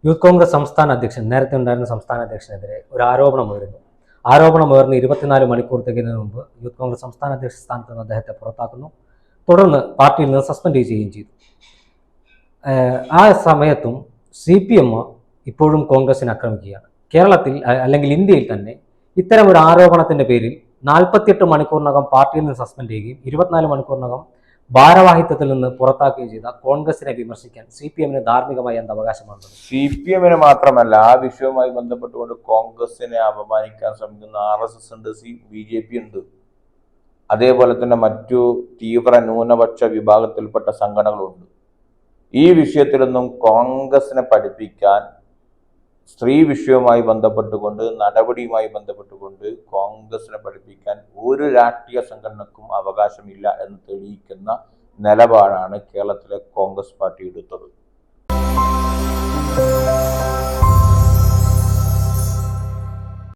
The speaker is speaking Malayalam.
യൂത്ത് കോൺഗ്രസ് സംസ്ഥാന അധ്യക്ഷൻ, നേരത്തെ ഉണ്ടായിരുന്ന സംസ്ഥാന അധ്യക്ഷനെതിരെ ഒരു ആരോപണം ഉയർന്നു. ആരോപണം ഉയർന്ന് 24 മണിക്കൂർ തികയുന്നതിന് മുമ്പ് യൂത്ത് കോൺഗ്രസ് സംസ്ഥാന അധ്യക്ഷ സ്ഥാനത്ത് നിന്ന് അദ്ദേഹത്തെ പുറത്താക്കുന്നു. തുടർന്ന് പാർട്ടിയിൽ നിന്ന് സസ്പെൻഡ് ചെയ്യുകയും ചെയ്തു. ആ സമയത്തും CPM ഇപ്പോഴും കോൺഗ്രസിനെ ആക്രമിക്കുകയാണ്. കേരളത്തിൽ അല്ലെങ്കിൽ ഇന്ത്യയിൽ തന്നെ ഇത്തരം ഒരു ആരോപണത്തിന്റെ പേരിൽ 48 മണിക്കൂറിനകം പാർട്ടിയിൽ നിന്ന് സസ്പെൻഡ് ചെയ്യുകയും 24 മണിക്കൂറിനകം ഭാരവാഹിത്വത്തിൽ നിന്ന് പുറത്താക്കുകയും ചെയ്ത കോൺഗ്രസിനെ വിമർശിക്കാൻ CPM ധാർമ്മികമായി എന്ത് അവകാശമാണ്? CPM മാത്രമല്ല, ആ വിഷയവുമായി ബന്ധപ്പെട്ടുകൊണ്ട് കോൺഗ്രസിനെ അപമാനിക്കാൻ ശ്രമിക്കുന്ന RSS ഉണ്ട്, BJP ഉണ്ട്, അതേപോലെ തന്നെ മറ്റു തീവ്ര ന്യൂനപക്ഷ വിഭാഗത്തിൽപ്പെട്ട സംഘടനകളുണ്ട്. ഈ വിഷയത്തിലൊന്നും കോൺഗ്രസിനെ പഠിപ്പിക്കാൻ, സ്ത്രീ വിഷയവുമായി ബന്ധപ്പെട്ടുകൊണ്ട്, നടപടിയുമായി ബന്ധപ്പെട്ടുകൊണ്ട് കോൺഗ്രസിനെ പഠിപ്പിക്കാൻ ഒരു രാഷ്ട്രീയ സംഘടനക്കും അവകാശമില്ല എന്ന് തെളിയിക്കുന്ന നിലപാടാണ് കേരളത്തിലെ കോൺഗ്രസ് പാർട്ടി എടുത്തത്.